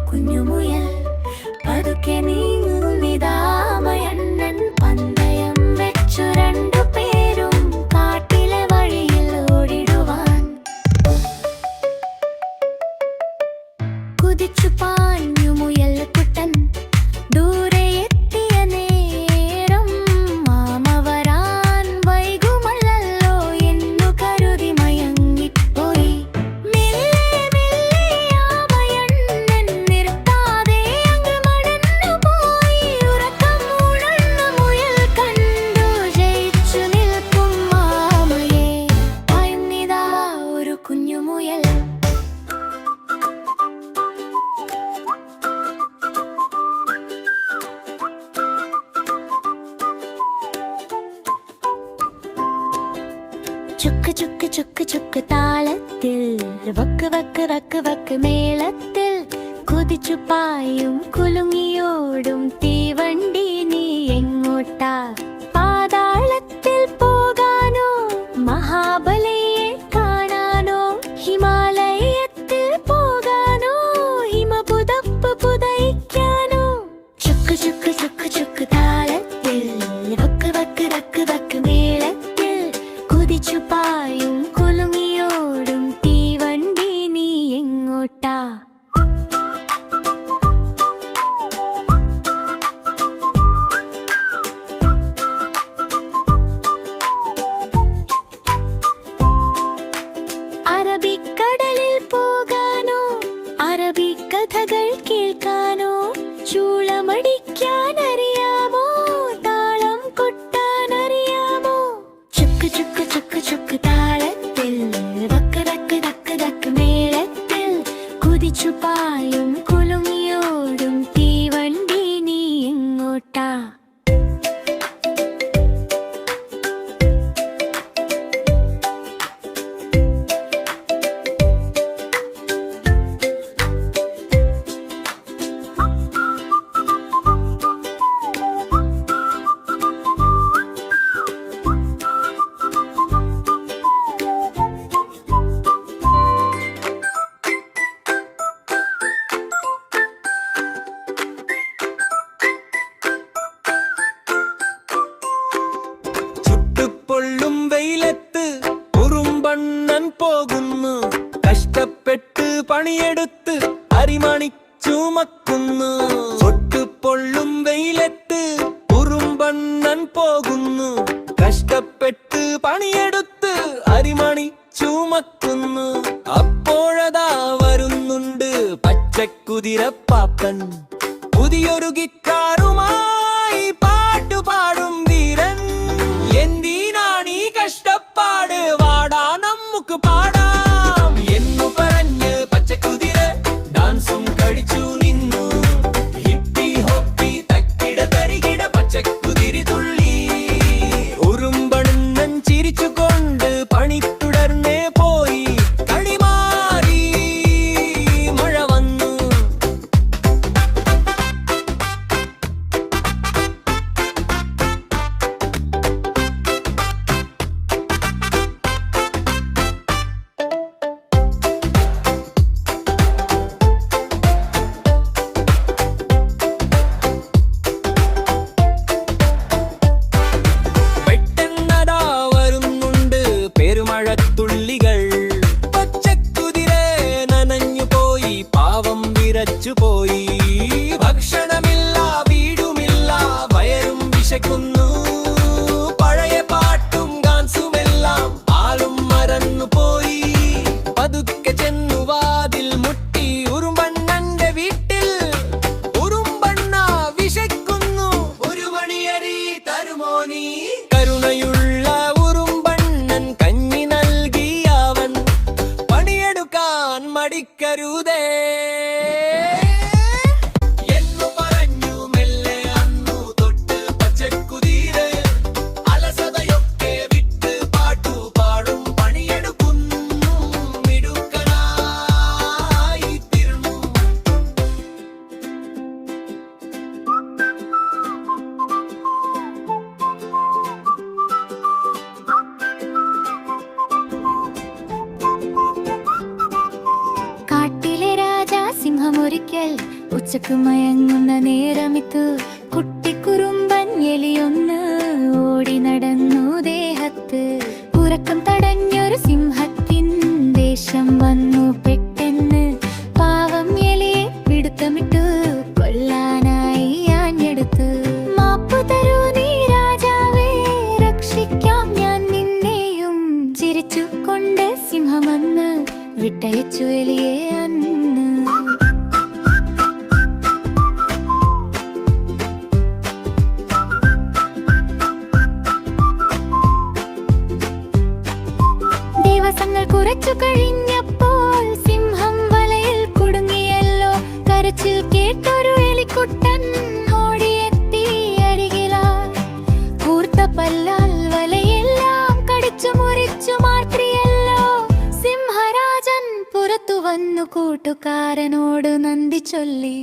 കുഞ്ഞുമുയൽ പതുക്കെ നീങ്ങുന്നിതാമയണ്ണൻ പന്തയം വെച്ചു രണ്ടുപേരും കാട്ടിലെ വഴിയിൽ ഓടിടുവാൻ കുതിച്ചു പാഞ്ഞു മുയൽ കുട്ടൻ ദൂരെ എത്തിയ നേരം മാമ വരാൻ വൈകുമല്ലോ എന്നു കരുതി മയങ്ങിപ്പോയി. മെല്ലെ മെല്ലെ ആമയണ്ണൻ നിർത്താതെ അങ്ങ് മടന്നുപോയി. ഉറക്കം ഉണർന്ന മുയൽ കണ്ടു ജയിച്ചു നിൽക്കും മാമയെ. പായുന്നിതാ ഒരു കുഞ്ഞുമുയൽ. ചുക്ക് ചുക്ക് ചുക്ക് ചുക്ക് താളത്തിൽ വക്ക് വക്ക് വക്ക് വക്ക് മേളത്തിൽ കുതിച്ചു പായും കുലുങ്ങിയോടും തീവണ്ടി നീ എങ്ങോട്ടാ? പാതാളത്തിൽ പോകാനോ മഹാബലിയെ കാണാനോ? ഹിമാലയത്തിൽ പോകാനോ ഹിമപുതപ്പ് പുതയിക്കാനോ? ചുക്ക് ചുക്ക് ചുക്ക് ചുക്ക് താളത്തിൽ വക്ക് വക്ക് വക്ക് വക്ക് മേളത്തിൽ കുതിച്ചു പായും കുലുങ്ങിയോടും തീവണ്ടി നീ എങ്ങോട്ടാ? അറബിക്കടലിൽ പോകാനോ അറബിക്കഥകൾ കേൾക്കാനോ? ചൂളമടിക്കാൻ അറിയാമോ? താളം കൊട്ടാൻ അറിയാമോ? ചുക്ക് ചുക്ക് ചുക്ക് ചുക്ക് താളത്തിൽ വക്ക് വക്ക് വക്ക് വക്ക് മേളത്തിൽ കുതിച്ചു പായും കുലുങ്ങിയോടും തീവണ്ടി നീ എങ്ങോട്ടാ? ചുട്ടുപൊള്ളും വെയിലത്ത് ഉറുമ്പണ്ണൻ പോകുന്നു. കഷ്ടപ്പെട്ട് പണിയെടുത്ത് അരിമണി ചുമക്കുന്നു. ചുട്ടുപൊള്ളും വെയിലത്ത് ഉറുമ്പണ്ണൻ പോകുന്നു. കഷ്ടപ്പെട്ട് പണിയെടുത്ത് അരിമണി ചുമക്കുന്നു. അപ്പോഴതാ വരുന്നുണ്ട് പച്ചക്കുതിരപ്പാപ്പൻ. പുതിയൊരു ഗിറ്റാറുമായി പാട്ടുപാടും ധീരൻ. എന്തിനാണീ കഷ്ടപ്പാട്, വാടാ നമുക്ക് പാടാം എന്നു പറഞ്ഞ് പച്ചക്കുതിര ഡാൻസും കഴിച്ചു നിന്നു. ഹിപ്പി ഹോപ്പി തക്കിട തരികിട പച്ചക്കുതിരി തുള്ളി. ഉറുമ്പണ്ണൻ ചിരിച്ചുകൊണ്ട് പണി തുടർന്നേ പോയി. കളി മാറി മഴ വന്നു. പെട്ടെന്നതാ വരുന്നുണ്ട് പെരുമഴത്തുള്ളികൾ. പച്ചക്കുതിര നനഞ്ഞു പോയി, പാവം വിറച്ചു പോയി. ഭക്ഷണമില്ല, വീടുമില്ല, വയറും വിശക്കുന്നു. പഴയ പാട്ടും ഗാൻസുമെല്ലാം ആളും മറന്നു പോയി. പതുക്കെ ചെന്നു വാതിൽ മുട്ടി ഉറുമ്പണ്ണന്റെ വീട്ടിൽ. ഉറുമ്പണ്ണ വിശക്കുന്നു, ഒരു മണിയരി തരുമോ നീ? കരുണയുള്ള ഉറുമ്പണ്ണൻ കഞ്ഞി നൽകിയവൻ. പണിയെടുക്കാൻ മടിക്കരുതേ എന്നു പറഞ്ഞു മെല്ലെ അന്നു തൊട്ട് പച്ചക്കുതിര. അലസതയൊക്കെ വിട്ട് പാട്ടു പാടും പണിയെടുക്കുന്നു. മിടുക്കനായി തീർന്നു. കാട്ടിലെ രാജാ സിംഹമൊരിക്കൽ ഉച്ചക്ക് മയങ്ങുന്ന നേരമിത്തു കുട്ടിക്കുറുമ്പൻ എലിയൊന്ന് ഓടി നടന്നു ദേഹത്ത്. ഉറക്കം തടഞ്ഞൊരു സിംഹത്തിൻ ദേഷ്യം വന്നു പെട്ടെന്ന്. പാവം എലിയെ പിടുത്തമിട്ടു കൊല്ലാനായി ആഞ്ഞെടുത്തു. മാപ്പു തരൂ നീ രാജാവേ, രക്ഷിക്കാം ഞാൻ നിന്നെയും. ചിരിച്ചുകൊണ്ട് സിംഹമന്ന് വിട്ടയച്ചു എലിയെ അന്ന്. ദിവസങ്ങൾ കുറച്ചു കഴിഞ്ഞപ്പോൾ സിംഹം വലയിൽ കുടുങ്ങിയല്ലോ. കരച്ചിൽ കേട്ടൊരു എലിക്കുട്ടൻ ഓടിയെത്തി അരികിലാൽ. കൂർത്ത പല്ലാൽ വലയെല്ലാം കടിച്ചു മുറിച്ചു മാറ്റിയല്ലോ. സിംഹരാജൻ പുറത്തു വന്നു കൂട്ടുകാരനോട് നന്ദി ചൊല്ലി.